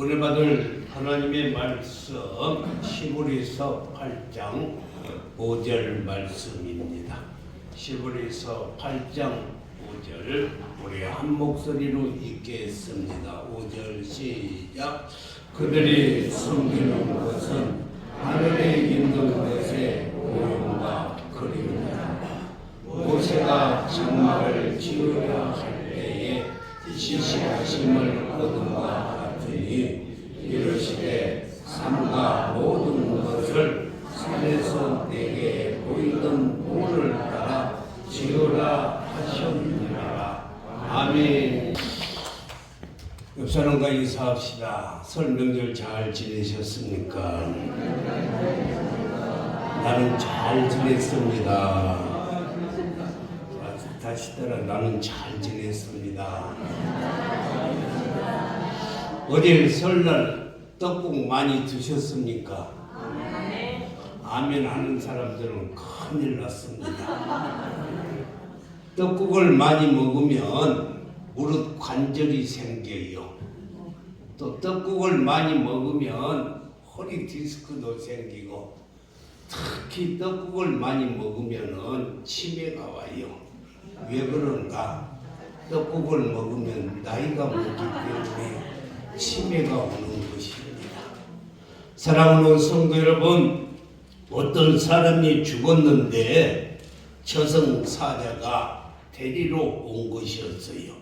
은혜 받을 하나님의 말씀 시브리서 8장 5절 말씀입니다. 시브리서 8장 5절 우리 한 목소리로 읽겠습니다. 5절 시작. 그들이 섬기는 것은 하늘에 있는 것의 오용과 그림이다. 모세가 장막을 지으려 할 때에 지시하심을 얻은 것 같으니 이르시되 삼가 모든 것을 산에서 내게 보이던 문을 따라 지으라 하셨느니라. 아멘. 옆사람과 인사합시다. 설 명절 잘 지내셨습니까? 나는 잘 지냈습니다. 다시 따라 나는 잘 지냈습니다. 어제 설날 떡국 많이 드셨습니까? 아멘 하는 사람들은 큰일 났습니다. 떡국을 많이 먹으면 무릎 관절이 생겨요. 또 떡국을 많이 먹으면 허리 디스크도 생기고 특히 떡국을 많이 먹으면 치매가 와요. 왜 그런가? 떡국을 먹으면 나이가 먹기 때문에 치매가 오는 것입니다. 사랑하는 성도 여러분, 어떤 사람이 죽었는데 저승사자가 데리러 온 것이었어요.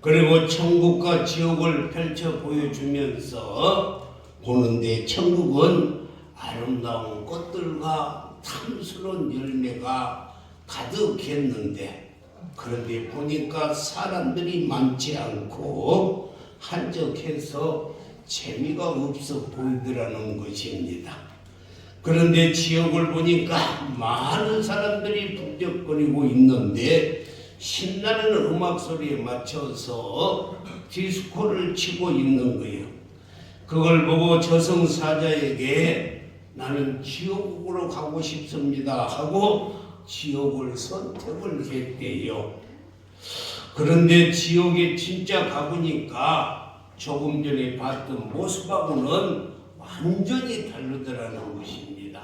그리고 천국과 지옥을 펼쳐 보여주면서 보는데 천국은 아름다운 꽃들과 탐스러운 열매가 가득했는데 그런데 보니까 사람들이 많지 않고 한적해서 재미가 없어 보이더라는 것입니다. 그런데 지옥을 보니까 많은 사람들이 북적거리고 있는데 신나는 음악 소리에 맞춰서 디스코를 치고 있는 거예요. 그걸 보고 저승사자에게 나는 지옥으로 가고 싶습니다 하고 지옥을 선택을 했대요. 그런데 지옥에 진짜 가보니까 조금 전에 봤던 모습하고는 완전히 다르더라는 것입니다.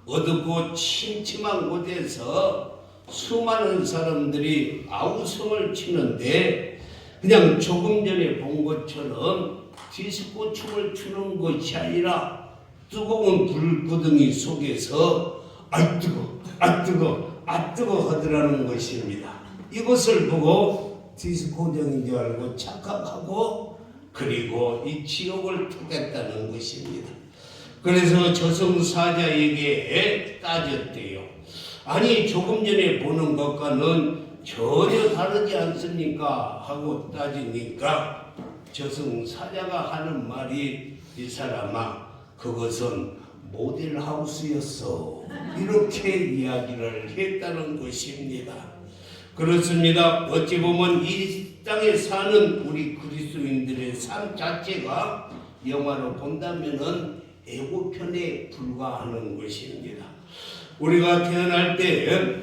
어둡고 침침한 곳에서 수많은 사람들이 아우성을 치는데 그냥 조금 전에 본 것처럼 디스코 춤을 추는 것이 아니라 뜨거운 불구덩이 속에서 아 뜨거 하더라는 것입니다. 이것을 보고 디스코정인 줄 알고 착각하고 그리고 이 지옥을 택했다는 것입니다. 그래서 저승사자에게 따졌대요. 아니 조금 전에 보는 것과는 전혀 다르지 않습니까? 하고 따지니까 저승사자가 하는 말이 이 사람아 그것은 모델하우스였어. 이렇게 이야기를 했다는 것입니다. 그렇습니다. 어찌 보면 이 땅에 사는 우리 그리스도인들의 삶 자체가 영화로 본다면은 애고편에 불과하는 것입니다. 우리가 태어날 때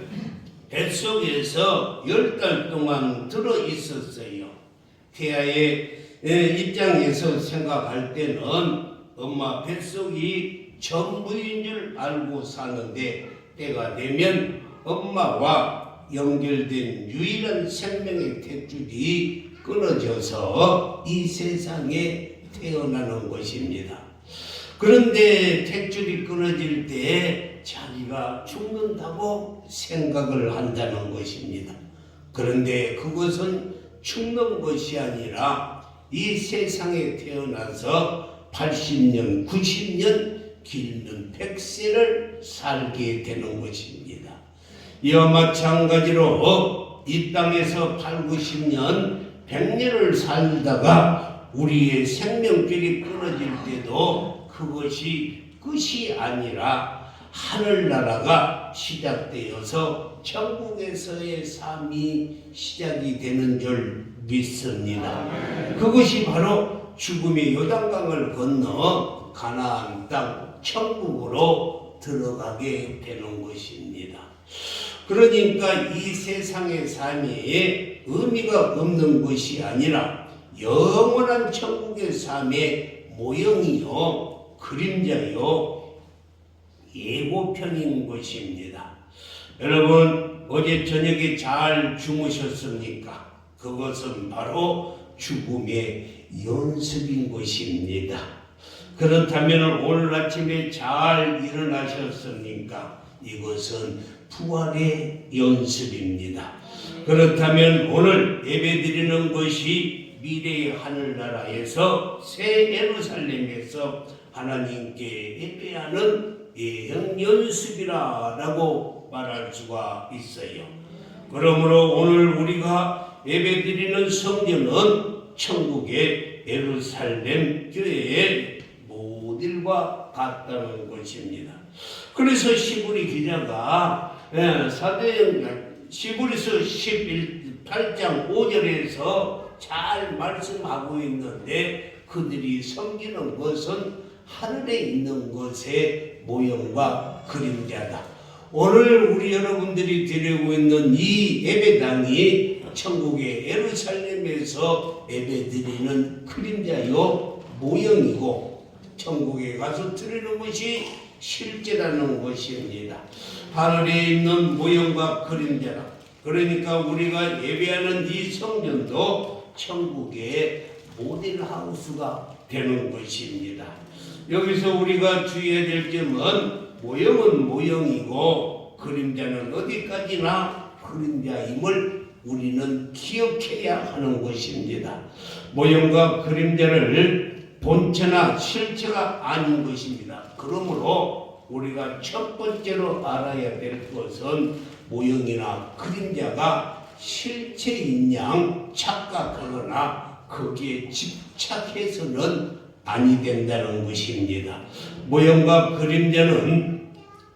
뱃속에서 10달 동안 들어 있었어요. 태아의 입장에서 생각할 때는 엄마 뱃속이 전부인 줄 알고 사는데 때가 되면 엄마와 연결된 유일한 생명의 탯줄이 끊어져서 이 세상에 태어나는 것입니다. 그런데 탯줄이 끊어질 때 자기가 죽는다고 생각을 한다는 것입니다. 그런데 그것은 죽는 것이 아니라 이 세상에 태어나서 80년, 90년, 길면 100세를 살게 되는 것입니다. 이와 마찬가지로 이 땅에서 8, 90년, 100년을 살다가 우리의 생명줄이 끊어질 때도 그것이 끝이 아니라 하늘나라가 시작되어서 천국에서의 삶이 시작이 되는 줄 믿습니다. 그것이 바로 죽음의 요단강을 건너 가나안 땅 천국으로 들어가게 되는 것입니다. 그러니까 이 세상의 삶이 의미가 없는 것이 아니라 영원한 천국의 삶의 모형이요, 그림자요, 예고편인 것입니다. 여러분, 어제 저녁에 잘 주무셨습니까? 그것은 바로 죽음의 연습인 것입니다. 그렇다면 오늘 아침에 잘 일어나셨습니까? 이것은 부활의 연습입니다. 그렇다면 오늘 예배드리는 것이 미래의 하늘나라에서 새 예루살렘에서 하나님께 예배하는 예행 연습이라고 말할 수가 있어요. 그러므로 오늘 우리가 예배드리는 성전은 천국의 예루살렘 교회의 모델과 같다는 것입니다. 그래서 시브리 기자가 시브리서 8장 5절에서 잘 말씀하고 있는데, 그들이 섬기는 것은 하늘에 있는 것의 모형과 그림자다. 오늘 우리 여러분들이 드리고 있는 이 예배당이 천국의 예루살렘에서 예배드리는 그림자요, 모형이고, 천국에 가서 드리는 것이 실제라는 것입니다. 하늘에 있는 모형과 그림자라. 그러니까 우리가 예배하는 이 성전도 천국의 모델하우스가 되는 것입니다. 여기서 우리가 주의해야 될 점은, 모형은 모형이고 그림자는 어디까지나 그림자임을 우리는 기억해야 하는 것입니다. 모형과 그림자를 본체나 실체가 아닌 것입니다. 그러므로 우리가 첫 번째로 알아야 될 것은 모형이나 그림자가 실체인 양 착각하거나 거기에 집착해서는 아니 된다는 것입니다. 모형과 그림자는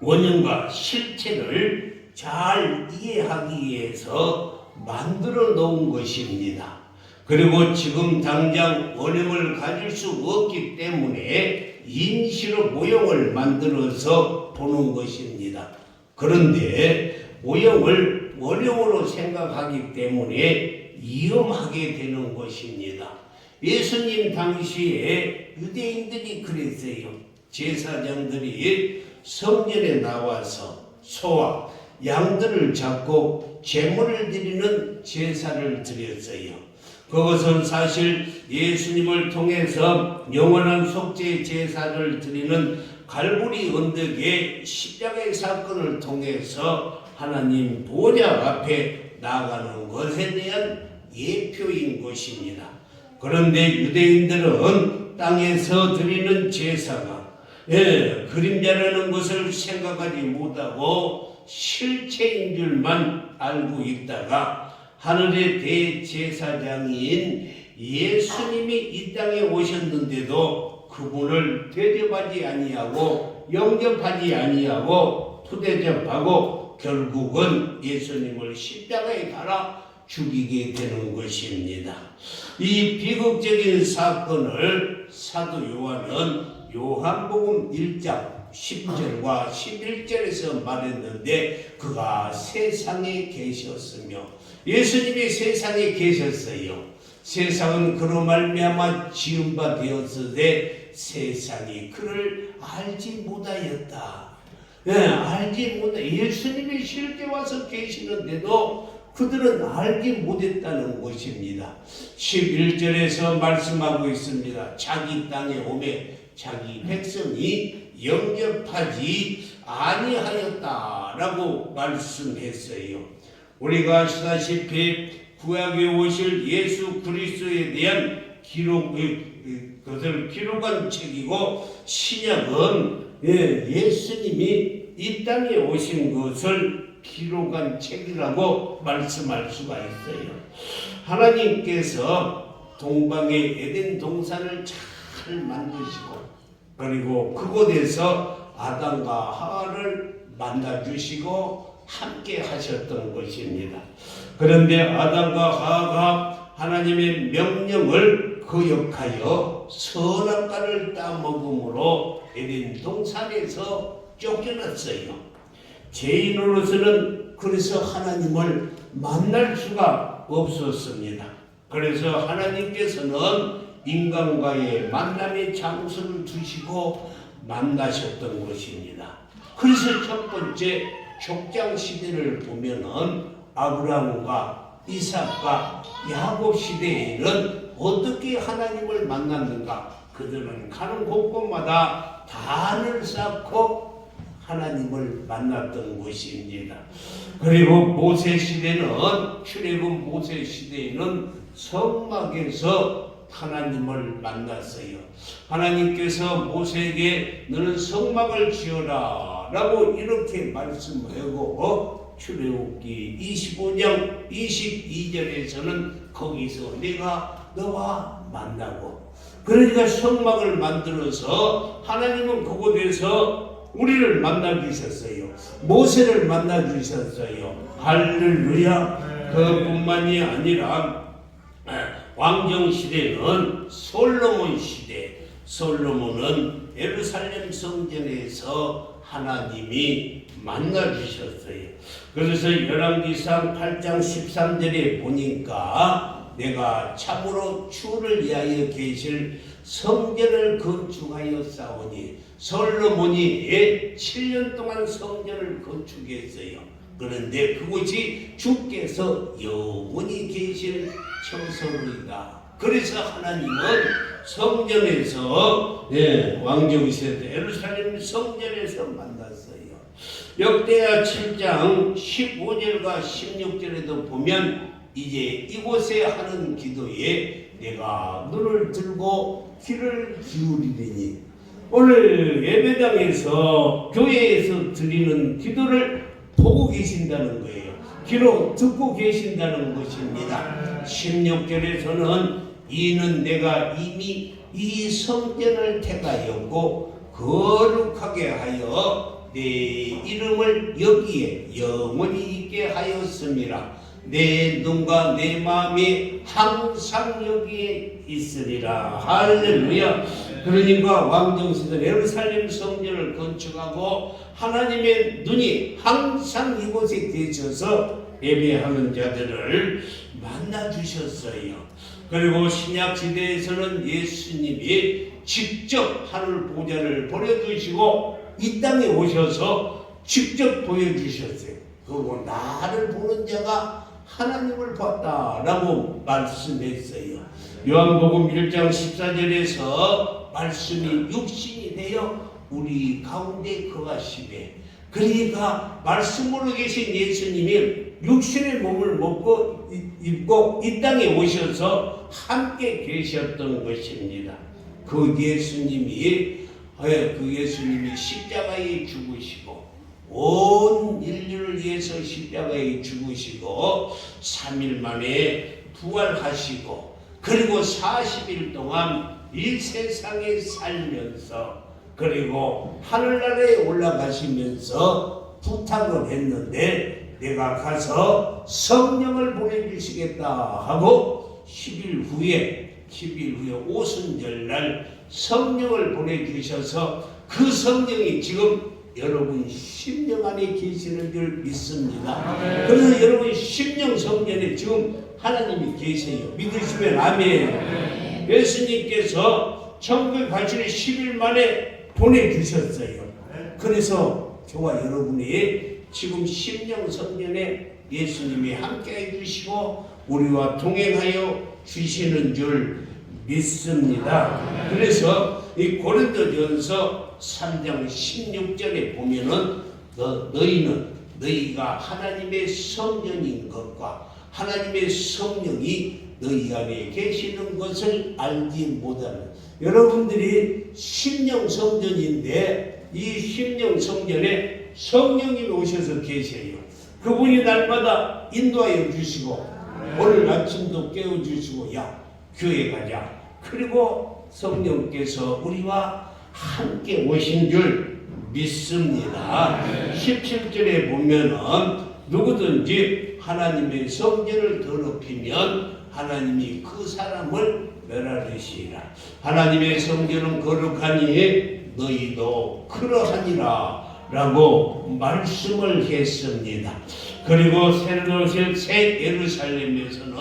원형과 실체를 잘 이해하기 위해서 만들어 놓은 것입니다. 그리고 지금 당장 원형을 가질 수 없기 때문에 임시로 모형을 만들어서 보는 것입니다. 그런데 모형을 원형으로 생각하기 때문에 위험하게 되는 것입니다. 예수님 당시에 유대인들이 그랬어요. 제사장들이 성전에 나와서 소와 양들을 잡고 제물을 드리는 제사를 드렸어요. 그것은 사실 예수님을 통해서 영원한 속죄 제사를 드리는 갈보리 언덕의 십자가의 사건을 통해서 하나님 보좌 앞에 나아가는 것에 대한 예표인 것입니다. 그런데 유대인들은 땅에서 드리는 제사가 그림자라는 것을 생각하지 못하고 실체인 줄만 알고 있다가 하늘의 대제사장인 예수님이 이 땅에 오셨는데도 그분을 대접하지 아니하고 영접하지 아니하고 푸대접하고 결국은 예수님을 십자가에 달아 죽이게 되는 것입니다. 이 비극적인 사건을 사도 요한은 요한복음 1장 10절과 11절에서 말했는데, 그가 세상에 계셨으며 예수님이 세상에 계셨어요. 세상은 그로 말미암아 지은 바 되었으되 세상이 그를 알지 못하였다. 알지 못하. 예수님이 실제 와서 계시는데도 그들은 알지 못했다는 것입니다. 11절에서 말씀하고 있습니다. 자기 땅에 오매 자기 백성이 영접하지 아니하였다라고 말씀했어요. 우리가 아시다시피 구약에 오실 예수 그리스도에 대한 그것을 기록한 책이고, 신약은 예수님이 이 땅에 오신 것을 기록한 책이라고 말씀할 수가 있어요. 하나님께서 동방의 에덴 동산을 잘 만드시고, 그리고 그곳에서 아담과 하와를 만나주시고 함께 하셨던 것입니다. 그런데 아담과 하와가 하나님의 명령을 거역하여 선악과를 따먹음으로 에덴 동산에서 쫓겨났어요. 죄인으로서는 그래서 하나님을 만날 수가 없었습니다. 그래서 하나님께서는 인간과의 만남의 장소를 두시고 만나셨던 것입니다. 그래서 첫 번째 족장 시대를 보면은 아브라함과 이삭과 야곱 시대에는 어떻게 하나님을 만났는가? 그들은 가는 곳곳마다 단을 쌓고 하나님을 만났던 것입니다. 그리고 모세 시대는 출애굽 모세 시대에는 성막에서 하나님을 만났어요. 하나님께서 모세에게 너는 성막을 지어라 라고 이렇게 말씀하고 출애굽기 25장 22절에서는 거기서 내가 너와 만나고, 그러니까 성막을 만들어서 하나님은 그곳에서 우리를 만나 주셨어요. 모세를 만나 주셨어요. 할렐루야. 그뿐만이 아니라 왕정 시대는 솔로몬 시대. 솔로몬은 예루살렘 성전에서 하나님이 만나 주셨어요. 그래서 열왕기상 8장 13절에 보니까 내가 참으로 주를 위하여 계실 성전을 건축하여 싸우니, 솔로몬이 7년 동안 성전을 건축했어요. 그런데 그곳이 주께서 영원히 계실 처소로이다. 그래서 하나님은 성전에서 왕정시대 예루살렘 성전에서 만났어요. 역대하 7장 15절과 16절에도 보면 이제 이곳에 하는 기도에 내가 눈을 들고 귀를 기울이리니, 오늘 예배당에서 교회에서 드리는 기도를 보고 계신다는 거예요. 귀로 듣고 계신다는 것입니다. 16절에서는 이는 내가 이미 이 성전을 택하였고 거룩하게 하여 내 이름을 여기에 영원히 있게 하였음이라. 내 눈과 내 마음이 항상 여기에 있으리라. 할렐루야. 그러니까 왕정시대 예루살렘 성전을 건축하고 하나님의 눈이 항상 이곳에 계셔서 예배하는 자들을 만나 주셨어요. 그리고 신약 시대에서는 예수님이 직접 하늘 보좌를 버려두시고 이 땅에 오셔서 직접 보여주셨어요. 그리고 나를 보는 자가 하나님을 봤다라고 말씀했어요. 요한복음 1장 14절에서 말씀이 육신이 되어 우리 가운데 거하시되, 그러니까 말씀으로 계신 예수님이 육신의 몸을 먹고 입고 이 땅에 오셔서 함께 계셨던 것입니다. 그 예수님이 십자가에 죽으시고 온 인류를 위해서 십자가에 죽으시고 3일 만에 부활하시고, 그리고 40일 동안 이 세상에 살면서, 그리고 하늘나라에 올라가시면서 부탁을 했는데 내가 가서 성령을 보내주시겠다 하고 10일 후에 오순절날 성령을 보내주셔서 그 성령이 지금 여러분 심령 안에 계시는 줄 믿습니다. 그래서 여러분 심령 성전에 지금 하나님이 계세요. 믿으시면 아멘. 예수님께서 1987년 10일 만에 보내주셨어요. 그래서 저와 여러분이 지금 심령 성전에 예수님이 함께 해주시고 우리와 동행하여 주시는 줄 믿습니다. 그래서 이 고린도전서 3장 16절에 보면은 너희가 하나님의 성전인 것과 하나님의 성령이 너희 안에 계시는 것을 알지 못하는, 여러분들이 심령 성전인데 이 심령 성전에 성령님이 오셔서 계세요. 그분이 날마다 인도하여 주시고 오늘 아침도 깨워주시고 야 교회 가자. 그리고 성령께서 우리와 함께 오신 줄 믿습니다. 17절에 보면은 누구든지 하나님의 성전을 더럽히면 하나님이 그 사람을 멸하리시라. 하나님의 성전은 거룩하니 너희도 그러하니라 라고 말씀을 했습니다. 그리고 새 예루살렘에서는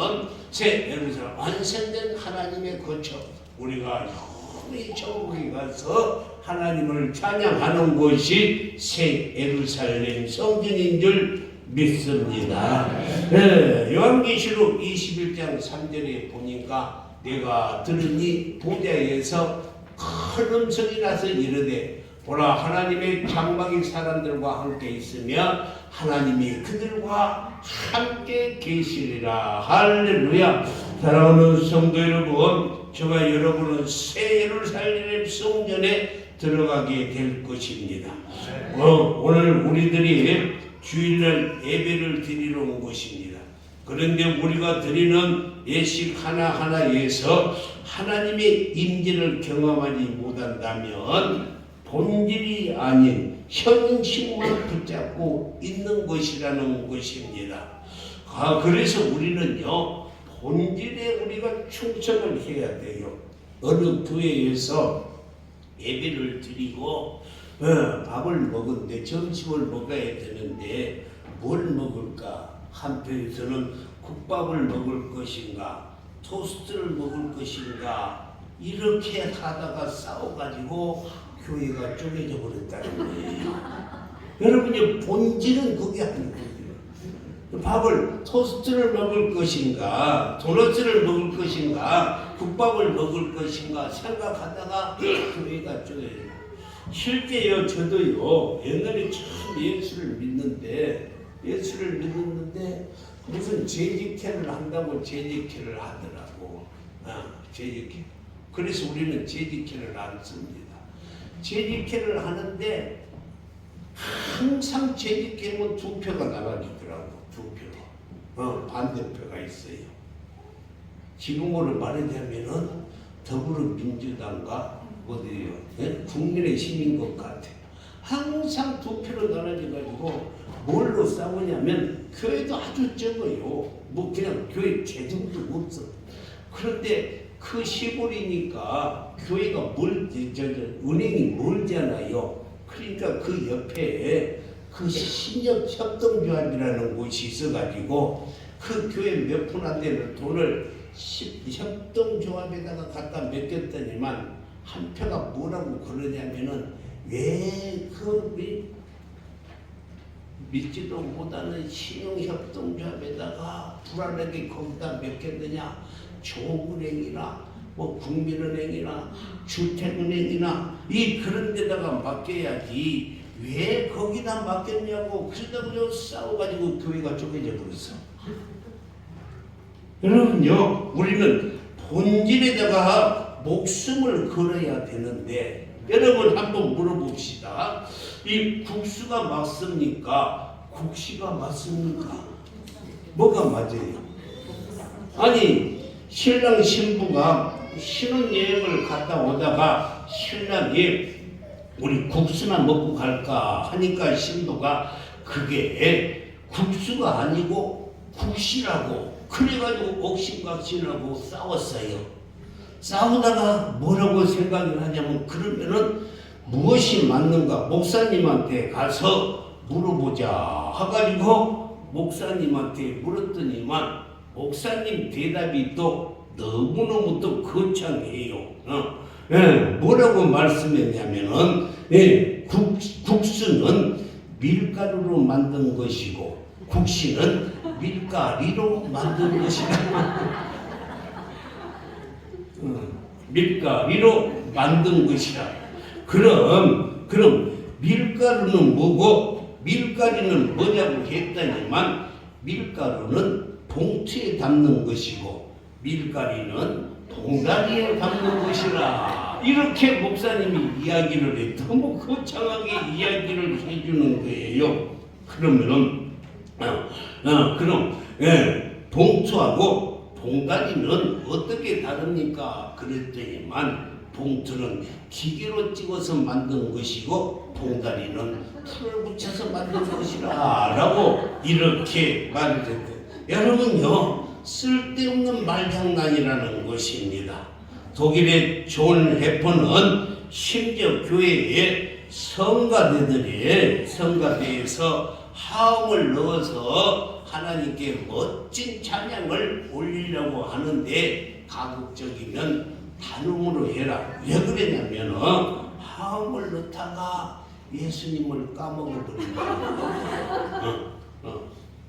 새 예루살렘 완성된 하나님의 거처 우리가 영원히 천국에 가서 하나님을 찬양하는 곳이 새 예루살렘 성전인 줄 믿습니다. 요한계시록 21장 3절에 보니까 내가 들으니 보좌에서 큰 음성이 나서 이르되 보라 하나님의 장막이 사람들과 함께 있으며 하나님이 그들과 함께 계시리라. 할렐루야. 사랑하는 성도 여러분, 저와 여러분은 새 예루살렘 성전에 들어가게 될 것입니다. 오늘 우리들이 주일날 예배를 드리러 온 것입니다. 그런데 우리가 드리는 예식 하나하나에서 하나님의 임재를 경험하지 못한다면 본질이 아닌 형식만 붙잡고 있는 것이라는 것입니다. 그래서 우리는요, 본질에 우리가 충성을 해야 돼요. 어느 교회에서 예배를 드리고 밥을 먹은데 점심을 먹어야 되는데 뭘 먹을까? 한편에서는 국밥을 먹을 것인가? 토스트를 먹을 것인가? 이렇게 하다가 싸워가지고 교회가 쪼개져 버렸다는 거예요. 여러분의 본질은 그게 아니거든요. 밥을 토스트를 먹을 것인가, 도넛을 먹을 것인가, 국밥을 먹을 것인가 생각하다가 교회가 쪼개져. 실제요, 저도요 옛날에 참 예수를 믿는데 무슨 재직회를 한다고 재직회를 하더라고. 재직회. 그래서 우리는 재직회를 안 씁니다. 재직회를 하는데 항상 재직회면 두 표가 나눠지더라고. 두 표. 반대표가 있어요. 지금으로 말하자면은 더불어민주당과 어디요? 국민의힘인 것 같아요. 항상 두 표로 나눠져가지고 뭘로 싸우냐면 교회도 아주 적어요. 뭐 그냥 교회 재정도 없어. 그런데 그 시골이니까 교회가 은행이 멀잖아요. 그러니까 그 옆에 그 신협협동조합이라는 곳이 있어가지고 그 교회 몇 푼 안 되는 돈을 협동조합에다가 갖다 맡겼더니만 한 표가 뭐라고 그러냐면은 왜 그 믿지도 못하는 신용협동조합에다가 불안하게 거기다 맡겼느냐. 조은행이나 뭐 국민은행이나 주택은행이나 그런 데다가 맡겨야지 왜 거기다 맡겼냐고 그러다가 싸워가지고 교회가 쪼개져 버렸어. 여러분요, 우리는 본질에다가 목숨을 걸어야 되는데 여러분 한번 물어봅시다. 이 국수가 맞습니까? 국시가 맞습니까? 뭐가 맞아요? 아니 신랑 신부가 신혼여행을 갔다 오다가 신랑이 우리 국수나 먹고 갈까 하니까 신부가 그게 국수가 아니고 국시라고 그래가지고 옥신각신하고 싸웠어요. 싸우다가 뭐라고 생각을 하냐면 그러면은 무엇이 맞는가 목사님한테 가서 물어보자 해가지고 목사님한테 물었더니만 목사님 대답이 또 너무너무 또 거창해요. 뭐라고 말씀했냐면은 국수는 밀가루로 만든 것이고 국시는 밀가리로 만든 것이다. 밀가리로 만든 것이다. 그럼 밀가루는 뭐고 밀가리는 뭐냐고 했더니만 밀가루는 봉투에 담는 것이고 밀가리는 봉다리에 담는 것이라 이렇게 목사님이 이야기를 해 너무 거창하게 이야기를 해주는 거예요. 그러면은 그럼 봉투하고 봉다리는 어떻게 다릅니까? 그랬더니만 봉투는 기계로 찍어서 만든 것이고 봉다리는 풀을 붙여서 만든 것이라 라고 이렇게 말을 했대요. 여러분요, 쓸데없는 말장난이라는 것입니다. 독일의 존 해퍼는 심지어 교회에 성가대에서 하음을 넣어서 하나님께 멋진 찬양을 올리려고 하는데 가급적이면 단음으로 해라. 왜 그러냐면은 화음을 넣다가 예수님을 까먹어버린다.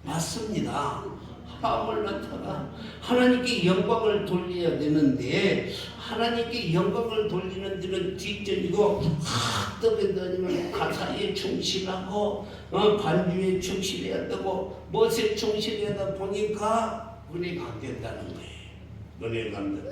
맞습니다. 화음을 넣다가 하나님께 영광을 돌려야 되는데 하나님께 영광을 돌리는 데는 뒷전이고 떠배다니면 가사에 충실하고 반주에 충실해야 되고 멋에 충실해야 되다 보니까 은혜가 안 된다는 거예요. 은혜가 안 된다.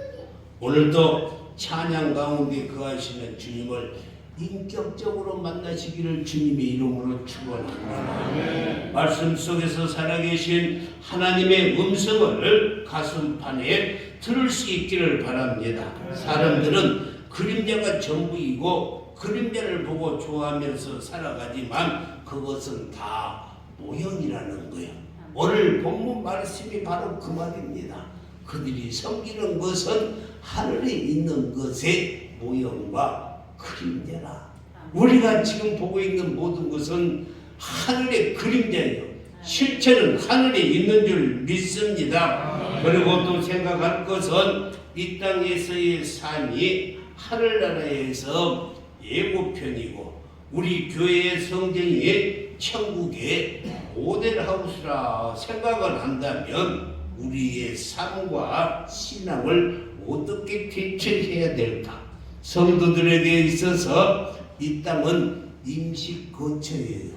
오늘도 찬양 가운데 거하시는 주님을 인격적으로 만나시기를 주님의 이름으로 축원합니다. 말씀 속에서 살아계신 하나님의 음성을 가슴판에 들을 수 있기를 바랍니다. 사람들은 그림자가 전부이고 그림자를 보고 좋아하면서 살아가지만 그것은 다 모형이라는 거예요. 오늘 본문 말씀이 바로 그 말입니다. 그들이 섬기는 것은 하늘에 있는 것의 모형과 그림자라. 우리가 지금 보고 있는 모든 것은 하늘의 그림자예요. 실체는 하늘에 있는 줄 믿습니다. 그리고 또 생각할 것은 이 땅에서의 삶이 하늘나라에서 예고편이고 우리 교회의 성전이 천국의 모델하우스라 생각을 한다면 우리의 삶과 신앙을 어떻게 대처해야 될까? 성도들에게 있어서 이 땅은 임시 거처예요.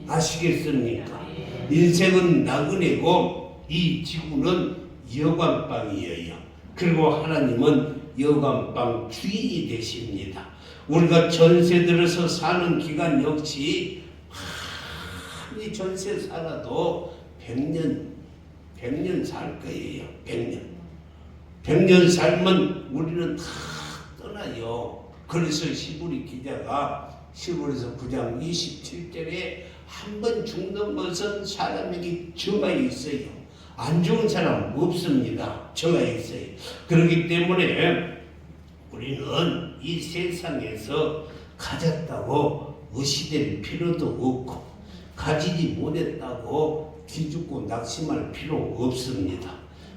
아시겠습니까? 인생은 나그네고 이 지구는 여관방이에요. 그리고 하나님은 여관방 주인이 되십니다. 우리가 전세 들어서 사는 기간 역시 많이 전세 살아도 100년 살 거예요. 100년 살면 우리는 다 떠나요. 그래서 시부리 기자가 시부리서 9장 27절에 한 번 죽는 것은 사람에게 정하 있어요. 안 죽은 사람 없습니다. 정하 있어요. 그렇기 때문에 우리는 이 세상에서 가졌다고 의시될 필요도 없고 가지지 못했다고 기죽고 낙심할 필요 없습니다.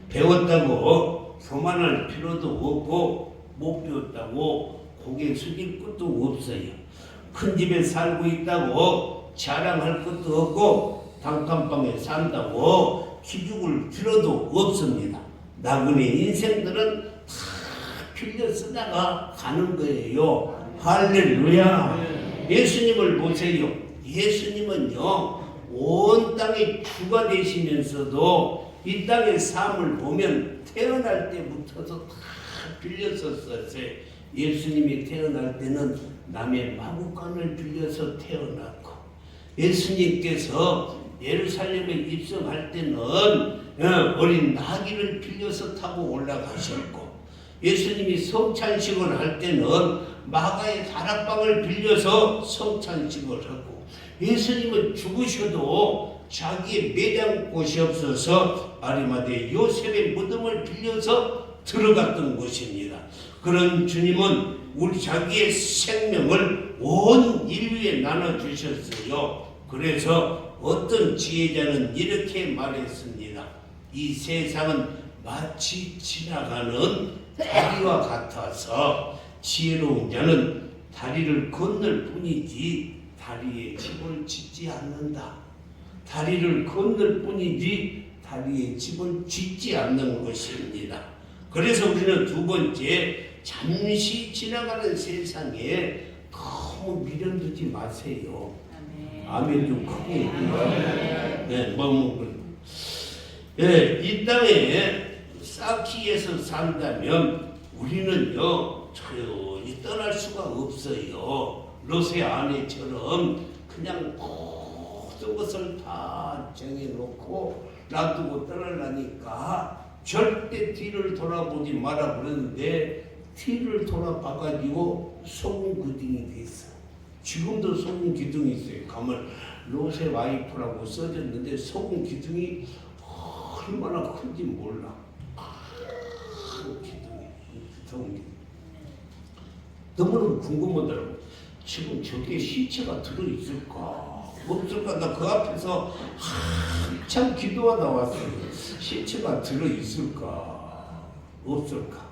배웠다고 교만할 필요도 없고 못 배웠다고 고개 숙일 것도 없어요. 큰 집에 살고 있다고 자랑할 것도 없고 단칸방에 산다고 기죽을 필요도 없습니다. 나그네 인생들은 다 빌려 쓰다가 가는 거예요. 할렐루야. 예수님을 보세요. 예수님은요 온 땅의 주가 되시면서도 이 땅의 삶을 보면 태어날 때부터도 다 빌려 썼어요. 예수님이 태어날 때는 남의 마구간을 빌려서 태어났고 예수님께서 예루살렘에 입성할 때는 어린 나귀를 빌려서 타고 올라가셨고 예수님이 성찬식을 할 때는 마가의 다락방을 빌려서 성찬식을 하고 예수님은 죽으셔도 자기의 매장 곳이 없어서 아리마대 요셉의 무덤을 빌려서 들어갔던 것입니다. 그런 주님은 우리 자기의 생명을 온 인류에 나눠주셨어요. 그래서 어떤 지혜자는 이렇게 말했습니다. 이 세상은 마치 지나가는 다리와 같아서 지혜로운 자는 다리를 건널 뿐이지 다리에 집을 짓지 않는다. 다리를 건널 뿐이지 다리에 집을 짓지 않는 것입니다. 그래서 우리는 두 번째 잠시 지나가는 세상에 너무 미련두지 마세요. 아멘 좀 크게 해주세요. 네, 이 땅에 쌓기에서 산다면 우리는요 조용히 떠날 수가 없어요. 롯의 아내처럼 그냥 모든 것을 다 정해놓고 놔두고 떠나려니까 절대 뒤를 돌아보지 마라 그러는데 뒤를 돌아봐가지고 소금 기둥이 됐어. 지금도 소금 기둥이 있어요. 가면 롯의 와이프라고 써졌는데 소금 기둥이 얼마나 큰지 몰라. 기둥이 너무너무 궁금하더라고. 지금 저게 시체가 들어있을까? 없을까? 나 그 앞에서 한참 기도하다 왔어요. 시체가 들어있을까? 없을까?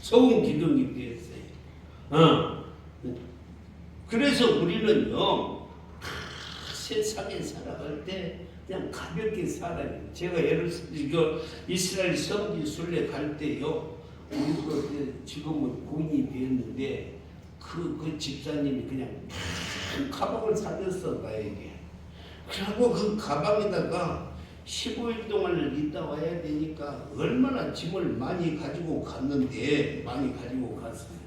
소금 기도님 되었어요. 그래서 우리는요, 세상에 살아갈 때 그냥 가볍게 살아요. 제가 예를 들어 이스라엘 성지 순례 갈 때요, 우리 지금은 공인이 되었는데 그 집사님이 그냥 큰 가방을 사줬어 나에게. 그리고 그 가방에다가 15일 동안 있다 와야 되니까 얼마나 짐을 많이 가지고 갔는데 많이 가지고 갔어요.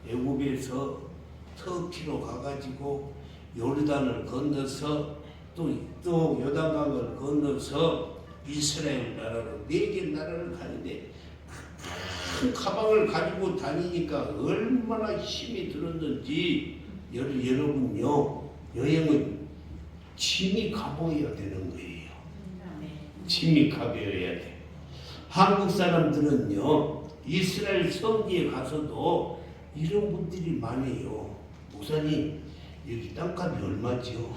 애굽에서 터키로 가가지고 요르단을 건너서 또 요단강을 건너서 이스라엘 나라로 4개 나라를 가는데 큰 가방을 가지고 다니니까 얼마나 힘이 들었는지. 여러분요, 여행은 짐이 가벼워야 되는 거예요. 짐이 가벼워야 돼. 한국 사람들은요, 이스라엘 성지에 가서도 이런 분들이 많아요. 목사님, 여기 땅값이 얼마죠?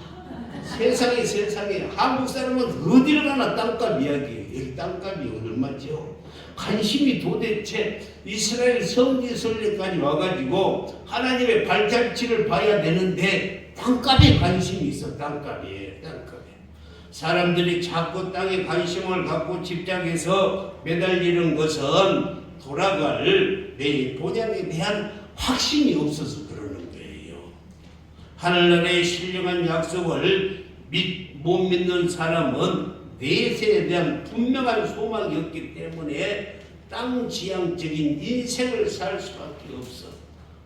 세상에 한국 사람은 어디를 가나 땅값 이야기해요. 여기 땅값이 얼마죠? 관심이 도대체 이스라엘 성지 순례까지 와가지고 하나님의 발자취를 봐야 되는데 땅값에 관심이 있어. 땅값에. 사람들이 자꾸 땅에 관심을 갖고 집착해서 매달리는 것은 돌아갈 내 본향에 대한 확신이 없어서 그러는 거예요. 하늘나라의 신령한 약속을 못 믿는 사람은 내세에 대한 분명한 소망이 없기 때문에 땅지향적인 인생을 살 수밖에 없어.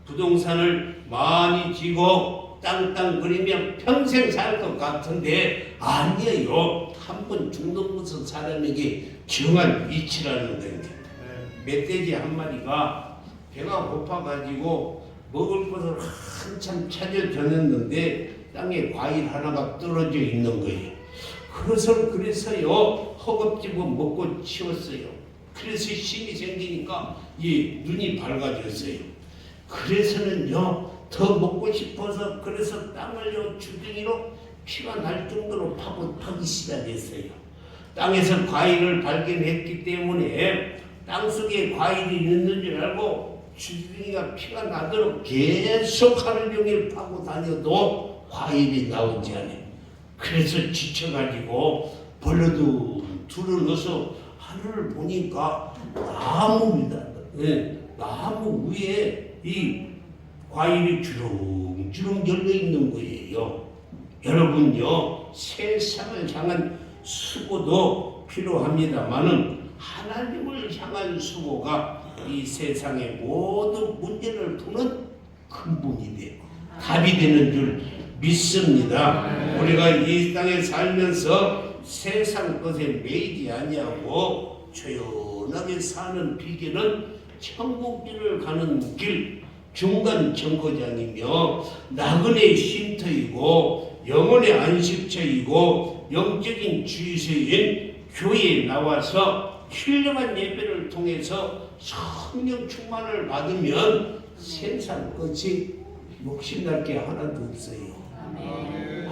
부동산을 많이 지고 땅땅거리며 평생 살 것 같은데 아니에요. 한 번 죽는 것은 사람에게 정한 위치라는 거예요. 멧돼지 한 마리가 배가 고파가지고 먹을 것을 한참 찾아다녔는데 땅에 과일 하나가 떨어져 있는 거예요. 그래서요, 허겁지겁 먹고 치웠어요. 그래서 힘이 생기니까 눈이 밝아졌어요. 그래서는요, 더 먹고 싶어서 그래서 땅을 주둥이로 피가 날 정도로 파기 시작했어요. 땅에서 과일을 발견했기 때문에 땅속에 과일이 있는 줄 알고 주둥이가 피가 나도록 계속 하루 종일 파고 다녀도 과일이 나오지 않아요. 그래서 지쳐가지고 벌러도 둘을 넣어서 하늘을 보니까 나무입니다. 나무 위에 이 과일이 주렁주렁 열려 있는 거예요. 여러분요, 세상을 향한 수고도 필요합니다만은 하나님을 향한 수고가 이 세상의 모든 문제를 푸는 근본이 되고 답이 되는 줄 믿습니다. 우리가 이 땅에 살면서 세상 것에 매이지 아니하고 조용하게 사는 비결은 천국길을 가는 길 중간 정거장이며 나그네의 쉼터이고 영혼의 안식처이고 영적인 주의소인 교회에 나와서 훌륭한 예배를 통해서 성령 충만을 받으면 세상 것이 욕심날 게 하나도 없어요.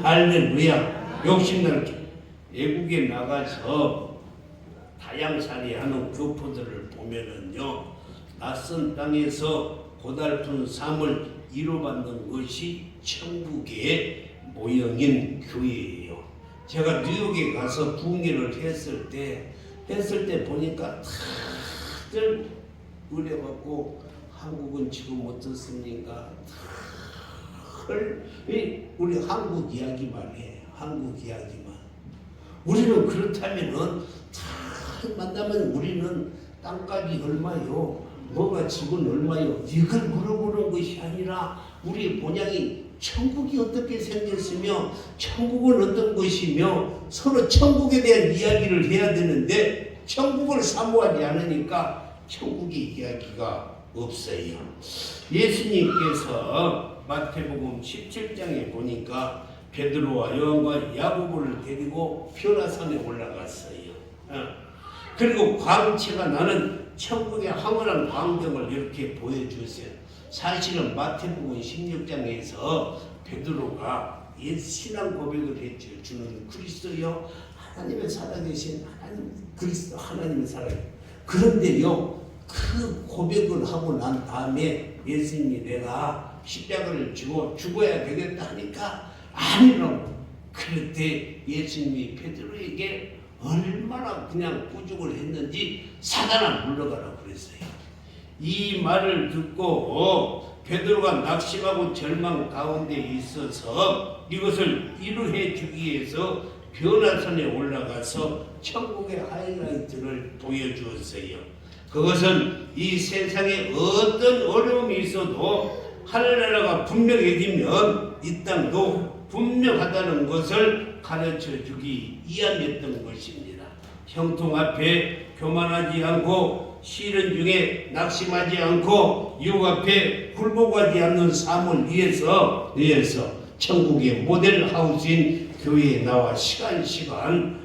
할렐루야. 욕심날 게. 외국에 나가서 다양살이 하는 교포들을 보면은요, 낯선 땅에서 고달픈 삶을 이루받는 것이 천국의 모형인 교회예요. 제가 뉴욕에 가서 부흥회를 했을 때 보니까 다들 의뢰받고 한국은 지금 어떻습니까? 우리 한국 이야기만 해. 한국 이야기만. 우리는 그렇다면은 잘 만나면 우리는 땅값이 얼마요? 뭐가 집은 얼마요? 이걸 물어보는 것이 아니라 우리의 본향이 천국이 어떻게 생겼으며 천국은 어떤 것이며 서로 천국에 대한 이야기를 해야 되는데 천국을 사모하지 않으니까 천국의 이야기가 없어요. 예수님께서 마태복음 17장에 보니까 베드로와 요한과 야고보를 데리고 변화산에 올라갔어요. 그리고 광채가 나는 천국의 황홀한 광경을 이렇게 보여주세요. 사실은 마태복음 16장에서 베드로가 옛 신앙 고백을 했죠. 주는 그리스도요 하나님의 살아계신 하나님 그리스도 하나님의 살아. 그런데요 그 고백을 하고 난 다음에 예수님이 내가 십자가를 지고 죽어야 되겠다 하니까 아니라고. 그럴 때 예수님이 베드로에게 얼마나 그냥 꾸중을 했는지 사단아 물러가라고 그랬어요. 이 말을 듣고 베드로가 낙심하고 절망 가운데 있어서 이것을 이루해 주기 위해서 변화선에 올라가서 천국의 하이라이트를 보여주었어요. 그것은 이 세상에 어떤 어려움이 있어도 하늘나라가 분명해지면 이 땅도 분명하다는 것을 가르쳐 주기 위함이었던 것입니다. 형통 앞에 교만하지 않고 시련 중에 낙심하지 않고 유혹 앞에 굴복하지 않는 삶을 위해서 천국의 모델 하우스인 교회에 나와 시간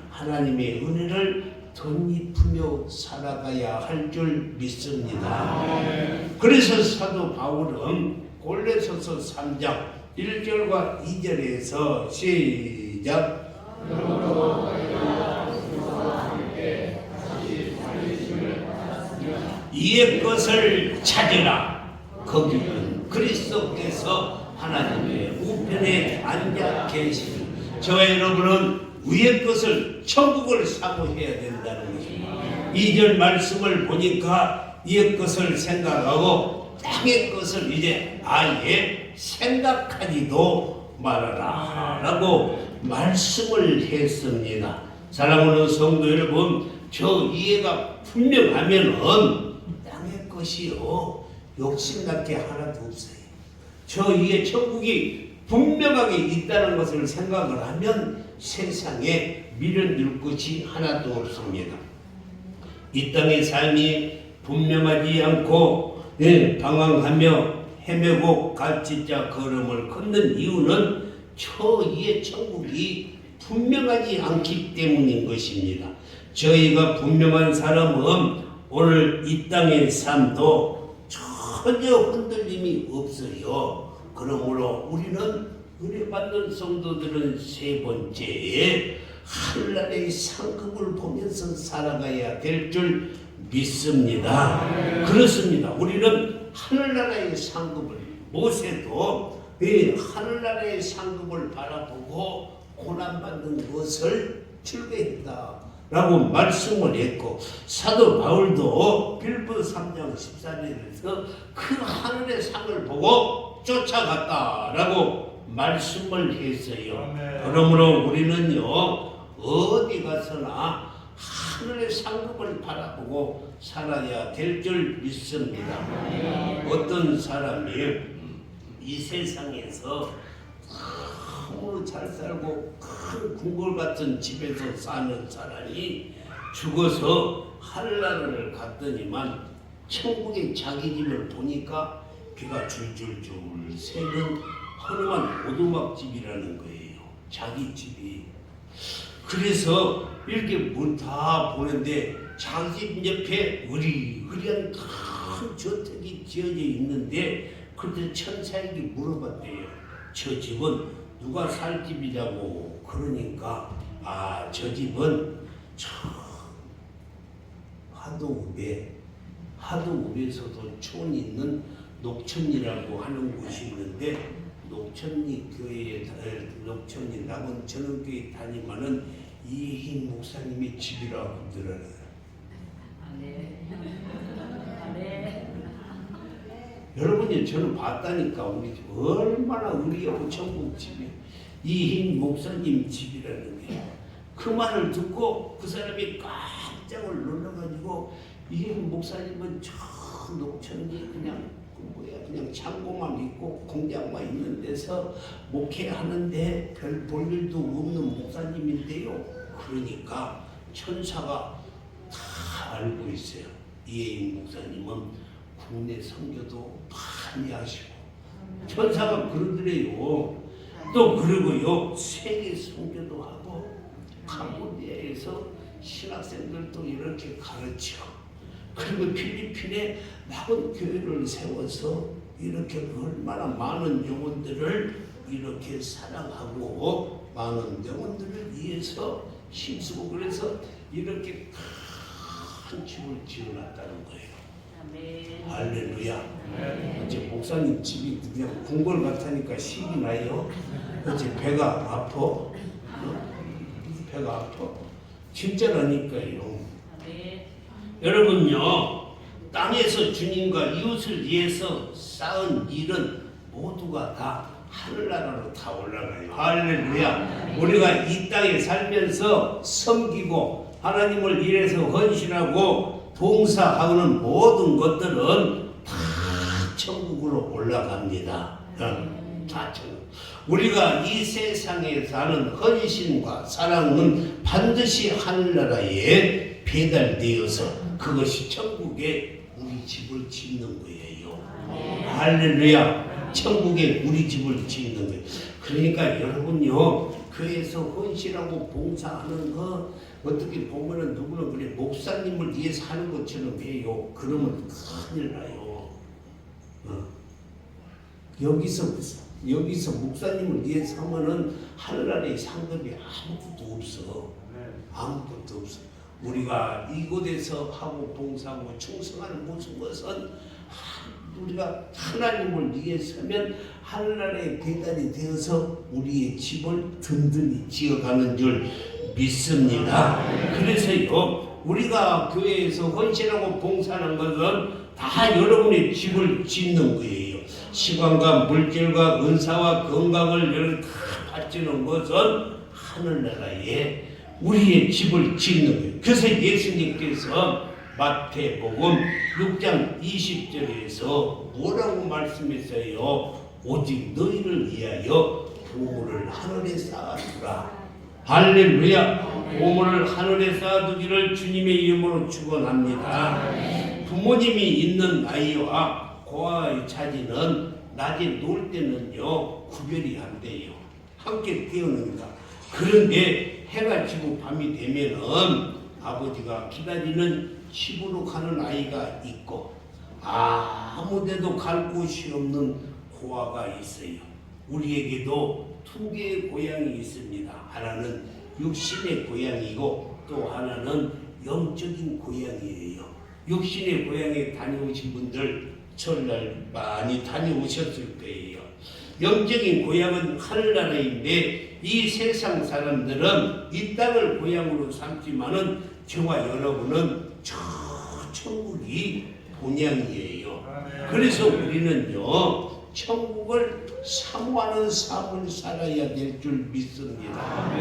하나님의 은혜를 덧입으며 살아가야 할 줄 믿습니다. 그래서 사도 바울은 골로새서 3장 1절과 2절에서 시작. 이의 것을 찾으라. 거기는 그리스도께서 하나님의 우편에 앉아 계시니 저와 여러분은 위의 것을 천국을 사모해야 된다는 것입니다. 2절 말씀을 보니까 위의 것을 생각하고 땅의 것을 이제 아예 생각하지도 말아라 라고 말씀을 했습니다. 사랑하는 성도 여러분, 저 이해가 분명하면은 땅의 것이요 욕심날 게 하나도 없어요. 저 이해 천국이 분명하게 있다는 것을 생각을 하면 세상에 미련들 것이 하나도 없습니다. 이 땅의 삶이 분명하지 않고 방황하며 헤매고 갈짓자 걸음을 걷는 이유는 저 이해 천국이 분명하지 않기 때문인 것입니다. 저희가 분명한 사람은 오늘 이 땅의 삶도 전혀 흔들림이 없어요. 그러므로 우리는 은혜받는 성도들은 세 번째에 하늘나라의 상급을 보면서 살아가야 될 줄 믿습니다. 그렇습니다. 우리는 하늘나라의 상급을 모세도 하늘나라의 상급을 바라보고 고난받는 것을 즐거했다라고 말씀을 했고 사도 바울도 빌보 3장 14절에서 그 하늘의 상을 보고 쫓아갔다라고 말씀을 했어요. 그러므로 우리는요 어디 가서나 하늘의 상급을 바라보고 살아야 될 줄 믿습니다. 어떤 사람이 이 세상에서 너무 잘 살고 큰 궁궐 같은 집에서 사는 사람이 죽어서 하늘나라를 갔더니만 천국의 자기 집을 보니까 비가 줄줄줄 새는 허름한 오두막집이라는 거예요. 자기 집이. 그래서 이렇게 문 다 보는데 자기 집 옆에 으리으리한 큰 저택이 지어져 있는데 그때 천사에게 물어봤대요. 저 집은 누가 살 집이냐고. 그러니까 저 집은 저 하도읍에서도 촌이 있는 녹천리라고 하는 곳이 있는데 녹천리 교회에 녹천리 남은 전원교회 다니면은 이혜인 목사님의 집이라고 들어요. 여러분이 저는 봤다니까 우리 집 얼마나 우리하고 천국 집이 이혜인 목사님 집이라는 게 그 말을 듣고 그 사람이 깜짝을 놀라가지고 이혜인 목사님은 저 녹천리 그냥 창고만 있고 공장만 있는 데서 목회하는데 별 볼 일도 없는 목사님인데요. 그러니까 천사가 다 알고 있어요. 이혜인 목사님은 국내 선교도 많이 하시고 천사가 그러더래요. 또 그리고요 세계 선교도 하고 캄보디아에서 신학생들도 이렇게 가르치고 그리고 필리핀에 막은 교회를 세워서 이렇게 얼마나 많은 영혼들을 이렇게 사랑하고 많은 영혼들을 위해서 힘쓰고 그래서 이렇게 큰 집을 지어놨다는 거예요. 할렐루야. 어제 목사님 집이 그냥 궁궐 같으니까 식이 나요. 어제 배가 아파. 배가 아파. 진짜라니까요. 여러분요, 땅에서 주님과 이웃을 위해서 쌓은 일은 모두가 다 하늘나라로 다 올라가요. 할렐루야. 우리가 이 땅에 살면서 섬기고 하나님을 위해서 헌신하고 봉사하는 모든 것들은 다 천국으로 올라갑니다. 다 천국. 우리가 이 세상에 사는 헌신과 사랑은 반드시 하늘나라에 배달되어서 그것이 천국에 우리 집을 짓는 거예요. 할렐루야. 천국에 우리 집을 짓는 거예요. 그러니까 여러분요, 교회에서 헌신하고 봉사하는 거 어떻게 보면은 누구는 그래 목사님을 위해서 하는 것처럼 해요. 그러면 큰일 나요. 여기서 목사님을 위해서 하면은 하늘나라의 상급이 아무것도 없어. 아무것도 없어. 우리가 이곳에서 하고 봉사하고 충성하는 모든 것은 우리가 하나님을 위해서면 하늘나라에 배달이 되어서 우리의 집을 든든히 지어가는 줄 믿습니다. 그래서요, 우리가 교회에서 헌신하고 봉사하는 것은 다 여러분의 집을 짓는 거예요. 시간과 물질과 은사와 건강을 여러분 다 바치는 것은 하늘나라에 우리의 집을 짓는 거예요. 그래서 예수님께서 마태복음 6장 20절에서 뭐라고 말씀했어요? 오직 너희를 위하여 보물을 하늘에 쌓아두라. 할렐루야. 보물을 하늘에 쌓아두기를 주님의 이름으로 축원합니다. 부모님이 있는 아이와 고아의 자녀는 낮에 놀 때는요 구별이 안 돼요. 함께 뛰어노니까. 그런데 해가 지고 밤이 되면은 아버지가 기다리는 집으로 가는 아이가 있고 아무데도 갈 곳이 없는 고아가 있어요. 우리에게도 두 개의 고향이 있습니다. 하나는 육신의 고향이고 또 하나는 영적인 고향이에요. 육신의 고향에 다녀오신 분들 설날 많이 다녀오셨을 거예요. 영적인 고향은 하늘나라인데 이 세상 사람들은 이 땅을 고향으로 삼지만은 저와 여러분은 저 천국이 본향이에요. 그래서 우리는요 천국을 사모하는 삶을 살아야 될 줄 믿습니다.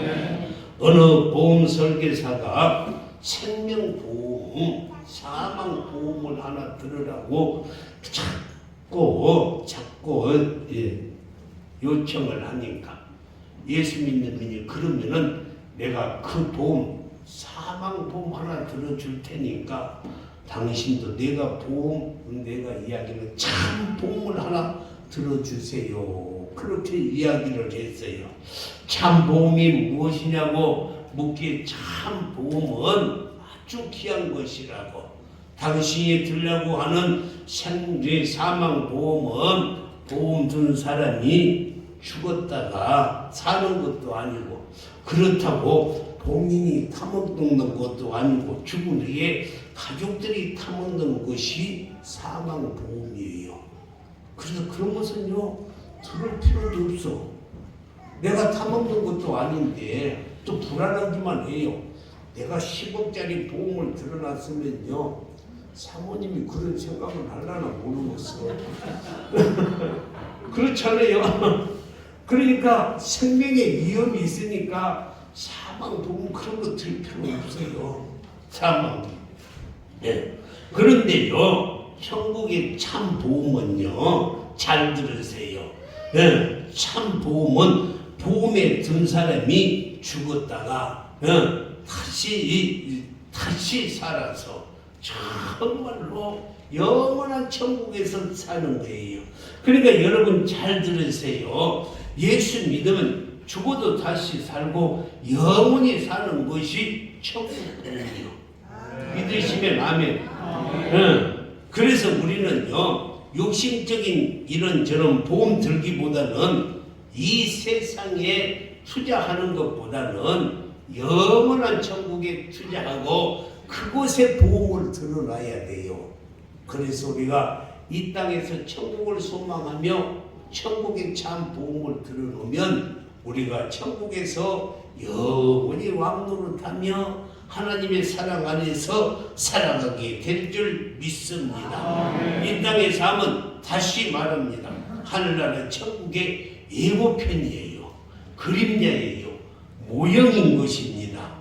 어느 보험 설계사가 생명보험, 사망보험을 하나 들으라고 자꾸 요청을 하니까 예수 믿는 분이 그러면은 내가 그 보험, 사망보험 하나 들어줄 테니까 당신도 내가 이야기는 참 보험을 하나 들어주세요. 그렇게 이야기를 했어요. 참 보험이 무엇이냐고 묻기에 참 보험은 아주 귀한 것이라고. 당신이 들려고 하는 생죄 사망 보험은 보험 든 사람이 죽었다가 사는 것도 아니고 그렇다고 본인이 탐험먹는 것도 아니고 죽은 후에 가족들이 탐험먹는 것이 사망 보험이에요. 그래서 그런 것은요 들을 필요도 없어. 내가 탐험먹는 것도 아닌데 또 불안하기만 해요. 내가 10억짜리 보험을 들어놨으면요 사모님이 그런 생각을 하려나 모르겠어. 그렇잖아요. 그러니까 생명의 위험이 있으니까 사망 보험 그런 거 들 필요 없어요. 사망. 네. 그런데요 천국의 참 보험은요 잘 들으세요. 네. 참 보험은 보험에 든 사람이 죽었다가 다시 살아서 정말로 영원한 천국에서 사는 거예요. 그러니까 여러분 잘 들으세요. 예수 믿으면 죽어도 다시 살고 영원히 사는 것이 천국이에요. 믿으시면 아멘. 그래서 우리는요 욕심적인 이런저런 보험 들기보다는 이 세상에 투자하는 것보다는 영원한 천국에 투자하고 그곳에 보험을 들어놔야 돼요. 그래서 우리가 이 땅에서 천국을 소망하며 천국에 참 보험을 들어놓으면 우리가 천국에서 영원히 왕노릇하며 하나님의 사랑 안에서 살아가게 될 줄 믿습니다. 이 땅의 삶은 다시 말합니다. 하늘나라 천국의 예고편이에요. 그림자예요. 모형인 것입니다.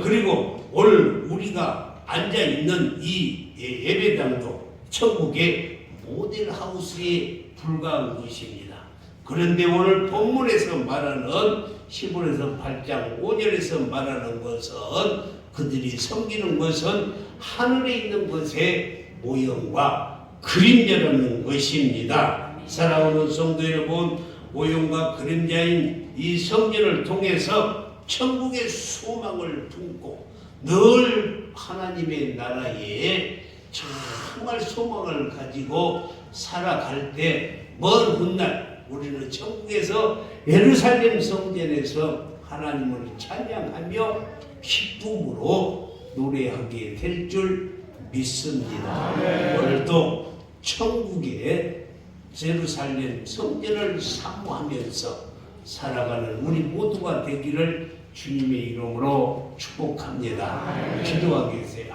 그리고 오늘 우리가 앉아있는 이 예배당도 천국의 모델하우스에 불과한 것입니다. 그런데 오늘 본문에서 말하는 시본에서 8장 5절에서 말하는 것은 그들이 섬기는 것은 하늘에 있는 것의 모형과 그림자라는 것입니다. 사랑하는 성도 여러분, 모형과 그림자인 이 성전을 통해서 천국의 소망을 품고 늘 하나님의 나라에 정말 소망을 가지고 살아갈 때 먼 훗날 우리는 천국에서 예루살렘 성전에서 하나님을 찬양하며 기쁨으로 노래하게 될 줄 믿습니다. 오늘도 천국의 예루살렘 성전을 사모하면서 살아가는 우리 모두가 되기를 주님의 이름으로 축복합니다. 기도하겠어요.